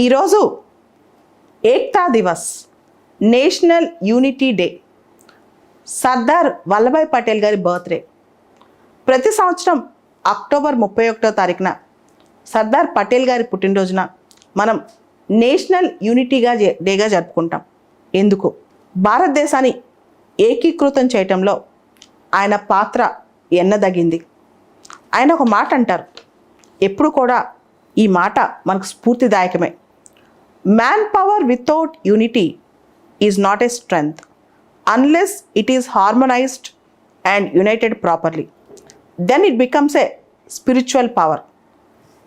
ఈరోజు Ekta Divas, national unity day, Sardar Vallabhbhai Patel గారి birthday. ప్రతి సంవత్సరం అక్టోబర్ 31వ తారీఖున సర్దార్ పటేల్ గారి పుట్టినరోజున మనం నేషనల్ యూనిటీగా డేగా జరుపుకుంటాం. ఎందుకు? భారతదేశాన్ని ఏకీకృతం చేయటంలో ఆయన పాత్ర ఎన్నదగింది. ఆయన ఒక మాట అంటారు, ఎప్పుడు కూడా ఈ మాట మనకు స్ఫూర్తిదాయకమే. Man power without unity is not a strength unless it is harmonised and united properly. Then it becomes a spiritual power.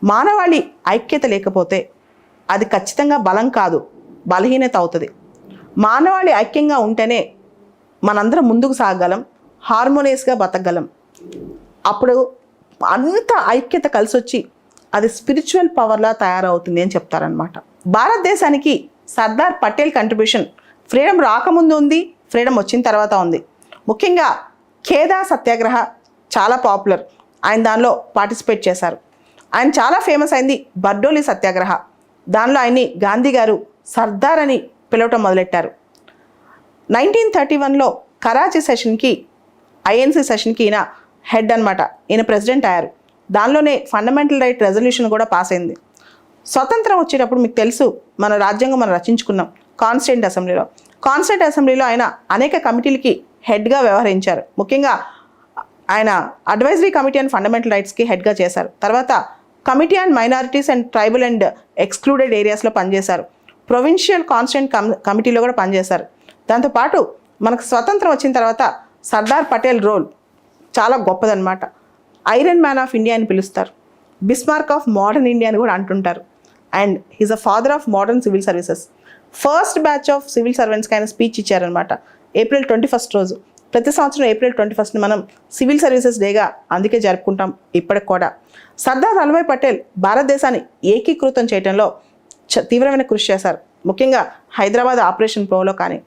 మానవాళి ఐక్యత లేకపోతే అది ఖచ్చితంగా బలం కాదు, బలహీనత అవుతుంది. మానవాళి ఐక్యంగా ఉంటేనే మనందరం ముందుకు సాగగలం, హార్మోనియస్గా బతకగలం. అప్పుడు అంత ఐక్యత కలిసి వచ్చి అది స్పిరిచువల్ పవర్లా తయారవుతుంది అని చెప్తారనమాట. భారతదేశానికి సర్దార్ పటేల్ కంట్రిబ్యూషన్ ఫ్రీడమ్ రాకముందు ఉంది, ఫ్రీడమ్ వచ్చిన తర్వాత ఉంది. ముఖ్యంగా ఖేదా సత్యాగ్రహ చాలా పాపులర్, ఆయన దానిలో పార్టిసిపేట్ చేశారు. ఆయన చాలా ఫేమస్ అయింది బర్డోలి సత్యాగ్రహ. దానిలో ఆయన్ని గాంధీ గారు సర్దార్ అని పిలవటం మొదలెట్టారు. 1931లో కరాచీ సెషన్కి, ఐఎన్సీ సెషన్కి ఈయన హెడ్ అనమాట, ఈయన ప్రెసిడెంట్ అయ్యారు. దానిలోనే ఫండమెంటల్ రైట్ రెజల్యూషన్ కూడా పాస్ అయింది. స్వతంత్రం వచ్చేటప్పుడు మీకు తెలుసు, మన రాజ్యాంగం మనం రచించుకున్నాం కాన్స్టిట్యూంట్ అసెంబ్లీలో. కాన్స్టిట్యూంట్ అసెంబ్లీలో ఆయన అనేక కమిటీలకి హెడ్గా వ్యవహరించారు. ముఖ్యంగా ఆయన అడ్వైజరీ కమిటీ అండ్ ఫండమెంటల్ రైట్స్కి హెడ్గా చేశారు. తర్వాత committee and minorities and tribal and excluded ఏరియాస్లో పనిచేశారు. ప్రొవిన్షియల్ కాన్స్టిట్యూంట్ కమిటీలో కూడా పనిచేశారు. దాంతోపాటు మనకు స్వతంత్రం వచ్చిన తర్వాత సర్దార్ పటేల్ రోల్ చాలా గొప్పదన్నమాట. ఐరన్ మ్యాన్ ఆఫ్ ఇండియా అని పిలుస్తారు, బిస్మార్క్ ఆఫ్ మోడర్న్ ఇండియా అని కూడా అంటుంటారు. And he's a father of modern civil services. First batch of civil సర్వెంట్స్కి ఆయన స్పీచ్ ఇచ్చారనమాట April 21 రోజు. ప్రతి సంవత్సరం April 21 మనం సివిల్ సర్వీసెస్ డేగా అందుకే జరుపుకుంటాం ఇప్పటికి కూడా. సర్దార్ వల్లభాయ్ పటేల్ భారతదేశాన్ని ఏకీకృతం చేయడంలో తీవ్రమైన కృషి చేశారు. ముఖ్యంగా హైదరాబాద్ ఆపరేషన్ ప్రోలో కానీ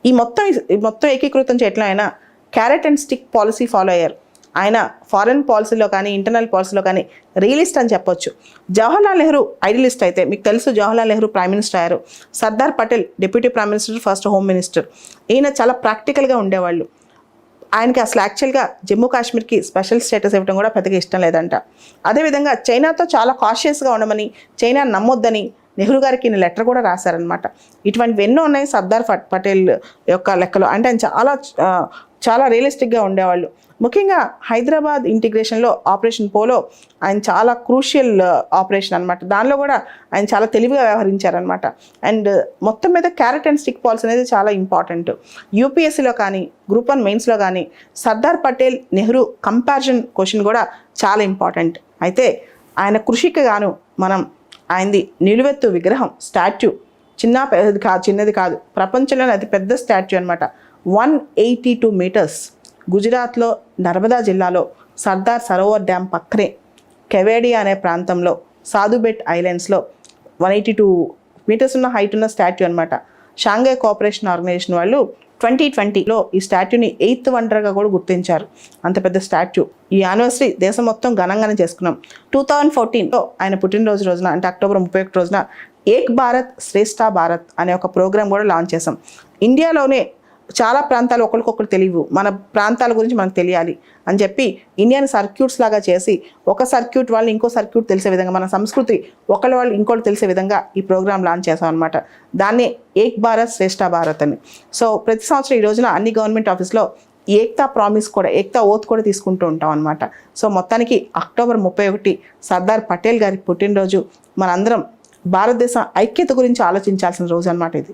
ఈ మొత్తం ఏకీకృతం చేయడంలో ఆయన carrot and stick policy follow అయ్యారు. ఆయన ఫారెన్ పాలసీలో కానీ ఇంటర్నల్ పాలసీలో కానీ రియలిస్ట్ అని చెప్పొచ్చు. జవహర్లాల్ నెహ్రూ ఐడియలిస్ట్ అయితే మీకు తెలుసు, జవహర్లాల్ నెహ్రూ ప్రైమ్ మినిస్టర్ అయ్యారు. Sardar Patel deputy prime minister, first home minister. ఈయన చాలా ప్రాక్టికల్గా ఉండేవాళ్ళు. ఆయనకి అసలు యాక్చువల్గా జమ్మూ కాశ్మీర్కి స్పెషల్ స్టేటస్ ఇవ్వడం కూడా పెద్దగా ఇష్టం లేదంట. అదేవిధంగా చైనాతో చాలా కాషియస్గా ఉండమని, చైనా నమ్మొద్దని నెహ్రూ గారికి ఈయన లెటర్ కూడా రాశారనమాట. ఇటువంటివి ఎన్నో ఉన్నాయి సర్దార్ పటేల్ యొక్క లెక్కలో. అంటే ఆయన చాలా రియలిస్టిక్గా ఉండేవాళ్ళు. ముఖ్యంగా హైదరాబాద్ ఇంటిగ్రేషన్లో ఆపరేషన్ పోలో ఆయన చాలా క్రూషియల్ ఆపరేషన్ అనమాట. దానిలో కూడా ఆయన చాలా తెలివిగా వ్యవహరించారనమాట. అండ్ మొత్తం మీద క్యారెట్ అండ్ స్టిక్ పాలసీ అనేది చాలా ఇంపార్టెంట్. యూపీఎస్సీలో కానీ గ్రూప్ 1 మెయిన్స్లో కానీ సర్దార్ పటేల్ నెహ్రూ కంపారిజన్ క్వశ్చన్ కూడా చాలా ఇంపార్టెంట్. అయితే ఆయన కృషికి గాను మనం ఆయనది నిలువెత్తు విగ్రహం, స్టాచ్యూ, చిన్నది కాదు, ప్రపంచంలోనే అతి పెద్ద స్టాచ్యూ అనమాట. 182 మీటర్స్. గుజరాత్లో నర్మదా జిల్లాలో సర్దార్ సరోవర్ డ్యామ్ పక్కనే కెవేడియా అనే ప్రాంతంలో సాధుబెట్ ఐలాండ్స్లో 182 మీటర్స్ ఉన్న హైట్ ఉన్న స్టాచ్యూ అనమాట. షాంఘై కోఆపరేషన్ ఆర్గనైజేషన్ వాళ్ళు 2020లో ఈ స్టాచ్యూని 8th వండర్గా కూడా గుర్తించారు. అంత పెద్ద స్టాచ్యూ. ఈ యానివర్సరీ దేశం మొత్తం ఘనంగానే చేసుకున్నాం. 2014లో ఆయన పుట్టినరోజు రోజున, అంటే అక్టోబర్ 31 రోజున ఏక్ భారత్ శ్రేష్ఠ భారత్ అనే ఒక ప్రోగ్రాం కూడా లాంచ్ చేసాం. ఇండియాలోనే చాలా ప్రాంతాలు ఒకరికొకరు తెలియవు, మన ప్రాంతాల గురించి మనకు తెలియాలి అని చెప్పి ఇండియన్ సర్క్యూట్స్ లాగా చేసి ఒక సర్క్యూట్ వాళ్ళని ఇంకో సర్క్యూట్ తెలిసే విధంగా, మన సంస్కృతి వాళ్ళు ఇంకోటి తెలిసే విధంగా ఈ ప్రోగ్రామ్ లాంచ్ చేసాం అనమాట. దాన్నే ఏక్ భారత్ శ్రేష్ఠ భారత్ అని. సో ప్రతి సంవత్సరం ఈ రోజున అన్ని గవర్నమెంట్ ఆఫీస్లో ఏక్తా ప్రామిస్ కూడా, ఏక్తా ఓత్ కూడా తీసుకుంటూ ఉంటాం అనమాట. సో మొత్తానికి అక్టోబర్ 31 సర్దార్ పటేల్ గారి పుట్టినరోజు. మనందరం భారతదేశం ఐక్యత గురించి ఆలోచించాల్సిన రోజు అనమాట ఇది.